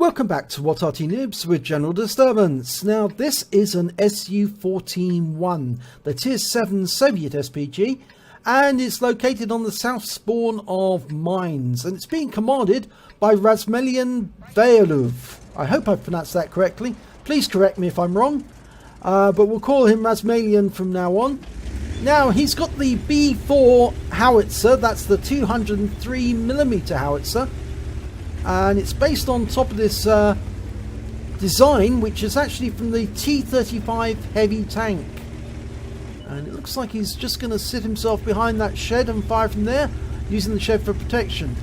Welcome back to What Arty Noobs with General Disturbance. Now this is an SU-14-1, the Tier 7 Soviet SPG, and it's located on the south spawn of Mines, and it's being commanded by Razmelian Vayalov. I hope I've pronounced that correctly. Please correct me if I'm wrong, but we'll call him Razmelian from now on. Now he's got the B4 howitzer, that's the 203mm howitzer. And it's based on top of this design, which is actually from the T-35 heavy tank. And it looks like he's just going to sit himself behind that shed and fire from there, using the shed for protection.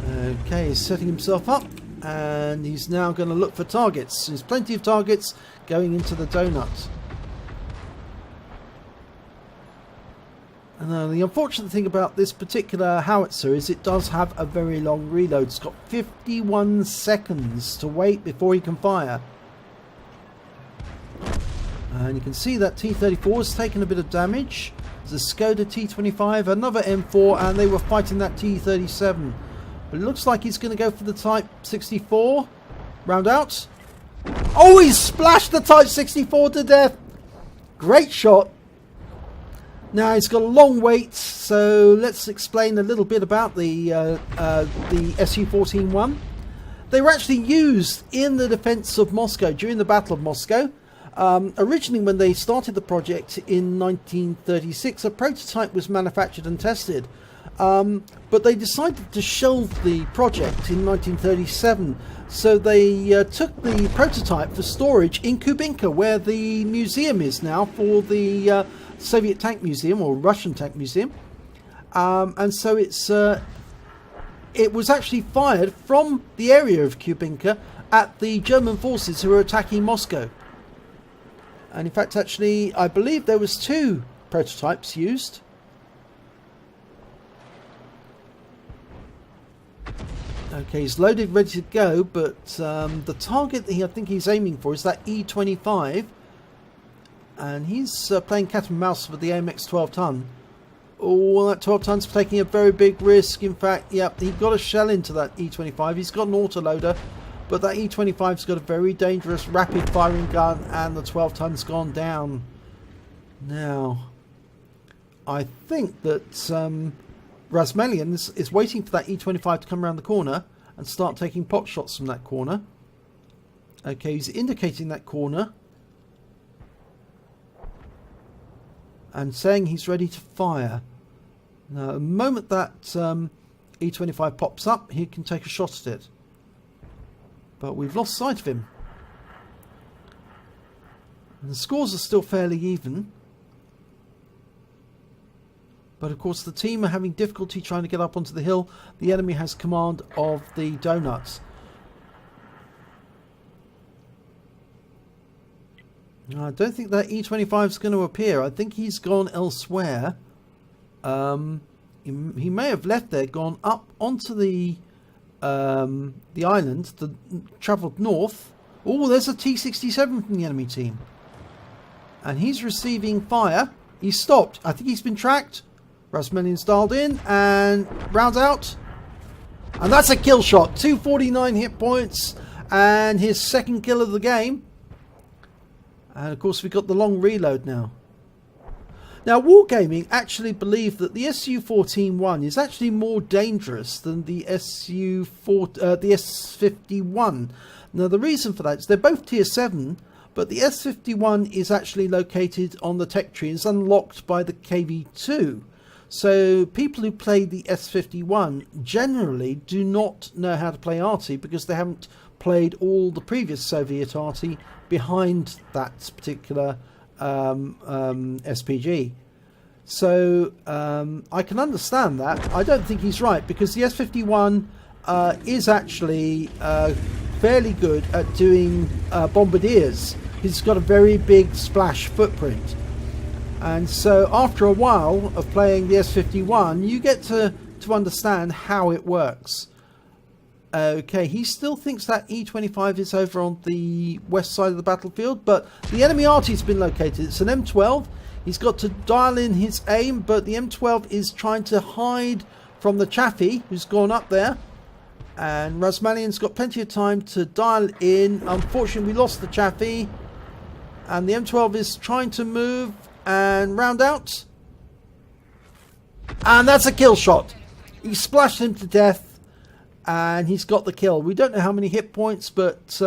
Okay, he's setting himself up, and he's now going to look for targets. There's plenty of targets going into the donut. The unfortunate thing about this particular howitzer is it does have a very long reload. It's got 51 seconds to wait before he can fire. And you can see that T-34 has taken a bit of damage. There's a Skoda T-25, another M4, and they were fighting that T-37. But it looks like he's going to go for the Type 64. Round out. Oh, he's splashed the Type 64 to death. Great shot. Now he's got a long wait, so let's explain a little bit about the SU-14-1. They were actually used in the defense of Moscow during the Battle of Moscow. Originally, when they started the project in 1936, a prototype was manufactured and tested. But they decided to shelve the project in 1937. So they took the prototype for storage in Kubinka, where the museum is now for the Soviet Tank Museum, or Russian Tank Museum. And so it was actually fired from the area of Kubinka at the German forces who were attacking Moscow. And in fact, actually, I believe there was 2 prototypes used. Okay, he's loaded, ready to go, but the target that I think he's aiming for is that E-25. And he's playing cat and mouse with the AMX 12-ton. Oh, that 12-ton's taking a very big risk. In fact, yep, he got a shell into that E-25. He's got an autoloader, but that E-25's got a very dangerous rapid-firing gun, and the 12-ton's gone down. Now, I think that Razmelian is waiting for that E-25 to come around the corner and start taking pot shots from that corner. Okay, he's indicating that corner and saying he's ready to fire. Now, the moment that E-25 pops up, he can take a shot at it. But we've lost sight of him. And the scores are still fairly even. But of course the team are having difficulty trying to get up onto the hill. The enemy has command of the donuts. I don't think that E-25 is going to appear. I think he's gone elsewhere. He may have left there, gone up onto the island, travelled north. Oh, there's a T-67 from the enemy team. And he's receiving fire. He's stopped. I think he's been tracked. Razmelian's dialed in and rounds out. And that's a kill shot. 249 hit points and his second kill of the game. And of course we've got the long reload now. Now Wargaming actually believe that the SU-14-1 is actually more dangerous than the S-51. Now the reason for that is they're both tier 7, but the S-51 is actually located on the tech tree and is unlocked by the KV-2. So people who play the S-51 generally do not know how to play Arty because they haven't played all the previous Soviet Arty behind that particular SPG. So I can understand that. I don't think he's right because the S-51 is actually fairly good at doing bombardiers. He's got a very big splash footprint. And so after a while of playing the S-51, you get to understand how it works. Okay, he still thinks that E-25 is over on the west side of the battlefield, but the enemy Arty's been located. It's an M12. He's got to dial in his aim, but the M12 is trying to hide from the Chaffee, who's gone up there. And Rasmalian's got plenty of time to dial in. Unfortunately, we lost the Chaffee. And the M12 is trying to move and round out. And that's a kill shot. He splashed him to death. And he's got the kill. We don't know how many hit points, but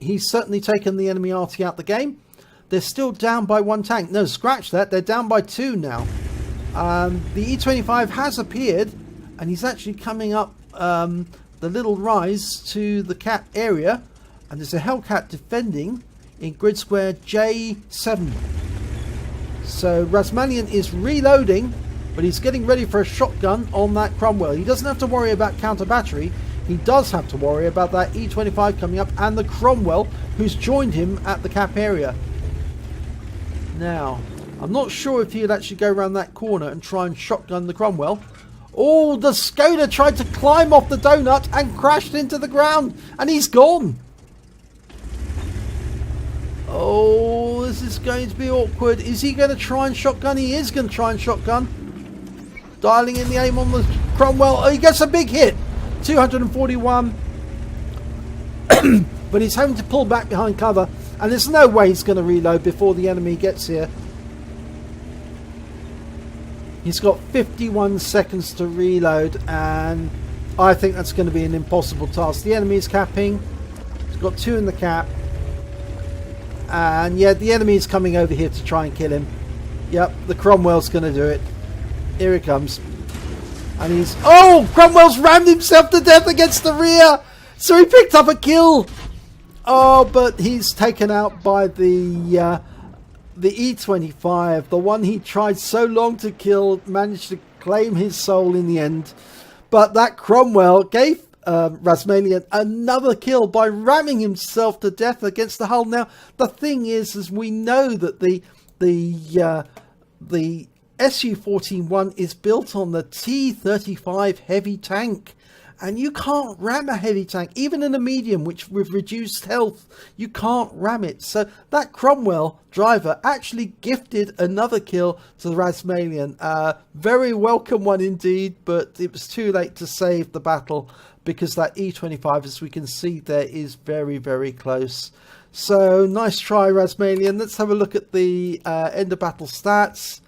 he's certainly taken the enemy Arty out the game. They're still down by 1 tank. No, scratch that. They're down by 2 now. The E25 has appeared. And he's actually coming up the little rise to the cat area. And there's a Hellcat defending in grid square J7. So Rasmalian is reloading, but he's getting ready for a shotgun on that Cromwell. He doesn't have to worry about counter battery. He does have to worry about that E25 coming up and the Cromwell, who's joined him at the cap area. Now, I'm not sure if he'd actually go around that corner and try and shotgun the Cromwell. Oh, the Skoda tried to climb off the donut and crashed into the ground, and he's gone. Oh, this is going to be awkward. Is he going to try and shotgun? He is going to try and shotgun. Dialing in the aim on the Cromwell. Oh, he gets a big hit. 241. But he's having to pull back behind cover. And there's no way he's going to reload before the enemy gets here. He's got 51 seconds to reload. And I think that's going to be an impossible task. The enemy is capping. He's got 2 in the cap. And yeah, the enemy is coming over here to try and kill him. Yep, the Cromwell's going to do it. Here he comes. And he's... Oh! Cromwell's rammed himself to death against the rear! So he picked up a kill! Oh, but he's taken out by the E25. The one he tried so long to kill, managed to claim his soul in the end. But that Cromwell gave Rasmalian another kill by ramming himself to death against the hull. Now, the thing is we know that the SU-14-1 is built on the T-35 heavy tank, and you can't ram a heavy tank, even in a medium, which with reduced health, you can't ram it. So that Cromwell driver actually gifted another kill to the Rasmalian. Very welcome one indeed, but it was too late to save the battle, because that E25, as we can see there, is very, very close. So nice try, Rasmalian. Let's have a look at the end of battle stats.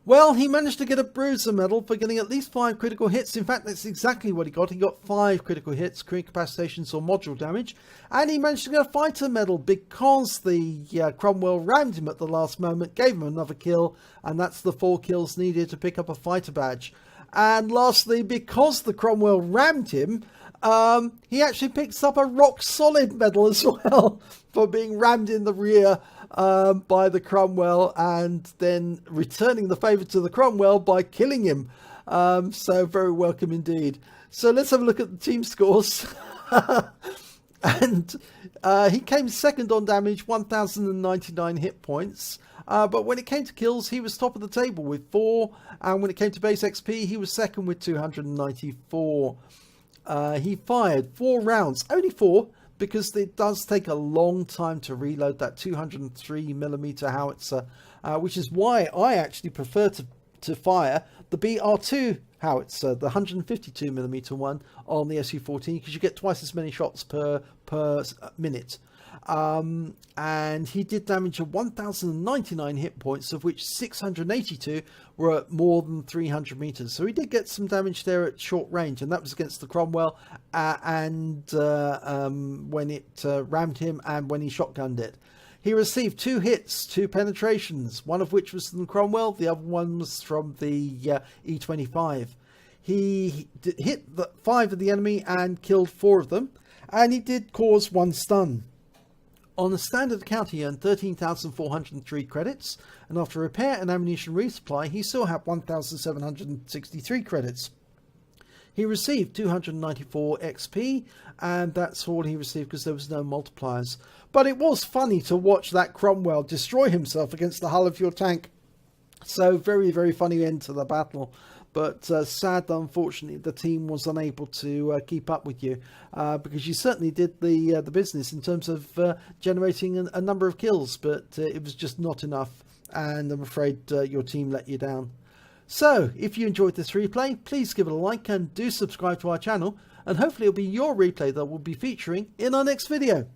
Well, he managed to get a bruiser medal for getting at least 5 critical hits. In fact, that's exactly what he got. He got 5 critical hits, incapacitations or module damage. And he managed to get a fighter medal because the Cromwell rammed him at the last moment, gave him another kill. And that's the 4 kills needed to pick up a fighter badge. And lastly, because the Cromwell rammed him, he actually picks up a rock solid medal as well for being rammed in the rear by the Cromwell, and then returning the favour to the Cromwell by killing him. So very welcome indeed. So let's have a look at the team scores. And he came second on damage, 1099 hit points. But when it came to kills, he was top of the table with 4. And when it came to base XP, he was second with 294. He fired 4 rounds, only 4, because it does take a long time to reload that 203mm howitzer, which is why I actually prefer to fire the BR2 howitzer, the 152mm one on the SU-14, because you get twice as many shots per minute. And he did damage of 1099 hit points, of which 682 were at more than 300 meters. So he did get some damage there at short range, and that was against the Cromwell and when it rammed him and when he shotgunned it. He received 2 hits, 2 penetrations, one of which was from Cromwell, the other one was from the E25. He hit 5 of the enemy and killed 4 of them, and he did cause 1 stun. On a standard account, he earned 13,403 credits, and after repair and ammunition resupply, he still had 1,763 credits. He received 294 XP, and that's all he received because there was no multipliers. But it was funny to watch that Cromwell destroy himself against the hull of your tank. So very, very funny end to the battle. But sad that unfortunately the team was unable to keep up with you, because you certainly did the business in terms of generating a number of kills, but it was just not enough, and I'm afraid your team let you down. So if you enjoyed this replay, please give it a like and do subscribe to our channel, and hopefully it'll be your replay that we'll be featuring in our next video.